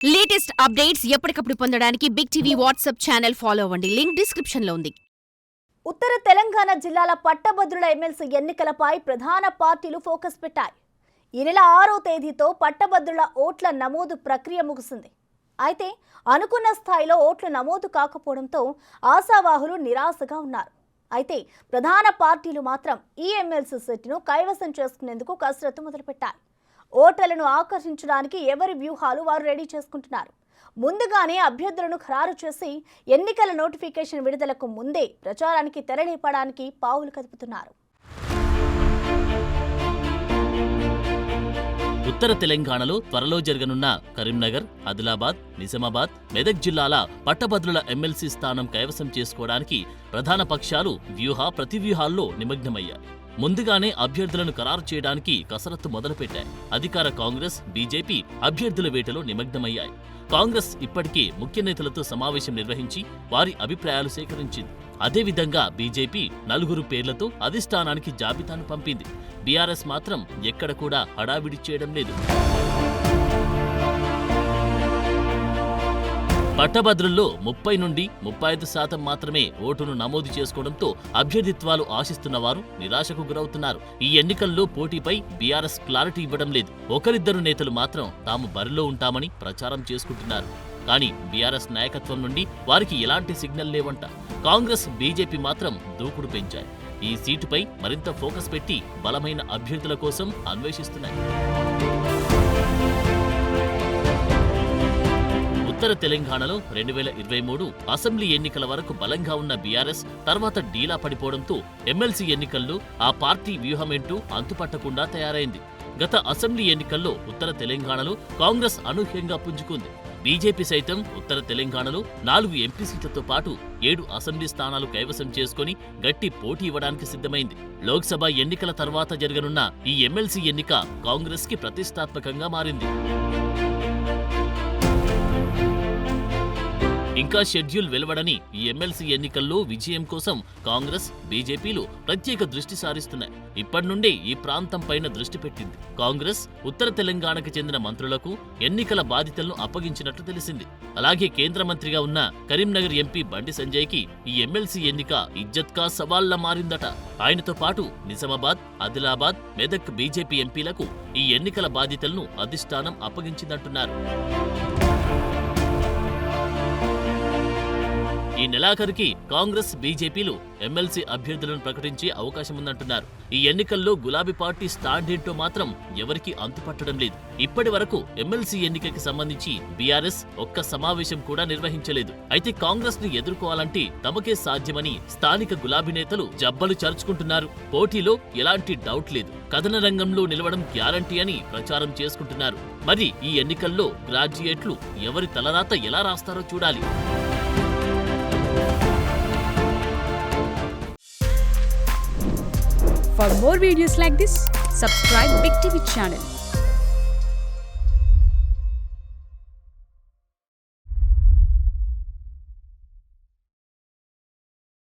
Latest updates ఎప్పటికప్పుడు పొందడానికి Big TV WhatsApp channel follow అవ్వండి. లింక్ డిస్క్రిప్షన్ లో ఉంది. ఉత్తర తెలంగాణ జిల్లాల పట్టభద్రుల ఎమ్మెల్సీ ఎన్నికలపై ప్రధాన పార్టీలు ఫోకస్ పెట్టాయి. ఈ నెల 6వ తేదీతో పట్టభద్రుల ఓట్ల నమోదు ప్రక్రియ ముగిసింది. అయితే అనుకున్న స్థాయిలో ఓట్లు నమోదు కాకపోవడంతో ఆశావాహులు నిరాశగా ఉన్నారు. అయితే ప్రధాన పార్టీలు మాత్రం ఈ ఎమ్మెల్సీ సీటును కైవసం చేసుకునేందుకు కసరత్తు మొదలుపెట్టాయి. ఓటర్లను ఆకర్షించడానికి ఎవరి వ్యూహాలు వారు రెడీ చేసుకుంటున్నారు. ముందుగానే అభ్యర్థులను ఖరారు చేసి ఎన్నికల నోటిఫికేషన్ విడుదలకు ముందే ప్రచారానికి తెరలేపడానికి పావులు కదుపుతున్నారు. ఉత్తర తెలంగాణలో త్వరలో జరగనున్న కరీంనగర్, ఆదిలాబాద్, నిజామాబాద్, మెదక్ జిల్లాల పట్టభద్రుల ఎమ్మెల్సీ స్థానం కైవసం చేసుకోవడానికి ప్రధాన పక్షాలు ప్రతివ్యూహాల్లో నిమగ్నమయ్యాయి. ముందుగానే అభ్యర్థులను ఖరారు చేయడానికి కసరత్తు మొదలుపెట్టాయి. అధికార కాంగ్రెస్, బీజేపీ అభ్యర్థుల వేటలో నిమగ్నమయ్యాయి. కాంగ్రెస్ ఇప్పటికే ముఖ్య నేతలతో సమావేశం నిర్వహించి వారి అభిప్రాయాలు సేకరించింది. అదేవిధంగా బీజేపీ 4 పేర్లతో అధిష్టానానికి జాబితాను పంపింది. బీఆర్ఎస్ మాత్రం ఎక్కడ కూడా హడావిడి చేయడం లేదు. పట్టభద్రుల్లో 30 నుండి 35% మాత్రమే ఓటును నమోదు చేసుకోవడంతో అభ్యర్థిత్వాలు ఆశిస్తున్న వారు నిరాశకు గురవుతున్నారు. ఈ ఎన్నికల్లో పోటీపై బీఆర్ఎస్ క్లారిటీ ఇవ్వడం లేదు. ఒకరిద్దరు నేతలు మాత్రం తాము బరిలో ఉంటామని ప్రచారం చేసుకుంటున్నారు. కానీ బీఆర్ఎస్ నాయకత్వం నుండి వారికి ఎలాంటి సిగ్నల్ లేవంట. కాంగ్రెస్, బీజేపీ మాత్రం దూకుడు పెంచాయి. ఈ సీటుపై మరింత ఫోకస్ పెట్టి బలమైన అభ్యర్థుల కోసం అన్వేషిస్తున్నాయి. ఉత్తర తెలంగాణలో 2023 అసెంబ్లీ ఎన్నికల వరకు బలంగా ఉన్న బీఆర్ఎస్ తర్వాత డీలా పడిపోవడంతో ఎమ్మెల్సీ ఎన్నికల్లో ఆ పార్టీ వ్యూహమేంటూ అంతుపట్టకుండా తయారైంది. గత అసెంబ్లీ ఎన్నికల్లో ఉత్తర తెలంగాణలో కాంగ్రెస్ అనూహ్యంగా పుంజుకుంది. బీజేపీ సైతం ఉత్తర తెలంగాణలో 4 ఎంపీ సీట్లతో పాటు 7 అసెంబ్లీ స్థానాలు కైవసం చేసుకుని గట్టి పోటీ ఇవ్వడానికి సిద్ధమైంది. లోక్సభ ఎన్నికల తర్వాత జరగనున్న ఈ ఎమ్మెల్సీ ఎన్నిక కాంగ్రెస్ కి ప్రతిష్టాత్మకంగా మారింది. ఇంకా షెడ్యూల్ వెలువడని ఈ ఎమ్మెల్సీ ఎన్నికల్లో విజయం కోసం కాంగ్రెస్, బీజేపీలు ప్రత్యేక దృష్టి సారిస్తున్నాయి. ఇప్పటి నుండే ఈ ప్రాంతం పైన దృష్టి పెట్టింది. కాంగ్రెస్ ఉత్తర తెలంగాణకు చెందిన మంత్రులకు ఎన్నికల బాధ్యతలను అప్పగించినట్లు తెలిసింది. అలాగే కేంద్ర మంత్రిగా ఉన్న కరీంనగర్ ఎంపీ బండి సంజయ్కి ఈ ఎమ్మెల్సీ ఎన్నిక ఇజ్జత్కా సవాల్లా మారిందట. ఆయనతో పాటు నిజామాబాద్, ఆదిలాబాద్, మెదక్ బీజేపీ ఎంపీలకు ఈ ఎన్నికల బాధ్యతలను అధిష్టానం అప్పగించిందంటున్నారు. ఈ నెలాఖరికి కాంగ్రెస్, బీజేపీలు ఎమ్మెల్సీ అభ్యర్థులను ప్రకటించే అవకాశముందంటున్నారు. ఈ ఎన్నికల్లో గులాబీ పార్టీ స్టాండ్ ఏంటో మాత్రం ఎవరికీ అంతుపట్టడం లేదు. ఇప్పటి వరకు ఎమ్మెల్సీ ఎన్నికకి సంబంధించి బీఆర్ఎస్ ఒక్క సమావేశం కూడా నిర్వహించలేదు. అయితే కాంగ్రెస్ ను ఎదుర్కోవాలంటే తమకే సాధ్యమని స్థానిక గులాబీ నేతలు జబ్బలు చరుచుకుంటున్నారు. పోటీలో ఎలాంటి డౌట్ లేదు, కథన రంగంలో నిలవడం గ్యారంటీ అని ప్రచారం చేసుకుంటున్నారు. మరి ఈ ఎన్నికల్లో గ్రాడ్యుయేట్లు ఎవరి తలరాత ఎలా రాస్తారో చూడాలి. For more videos like this, subscribe Big TV channel.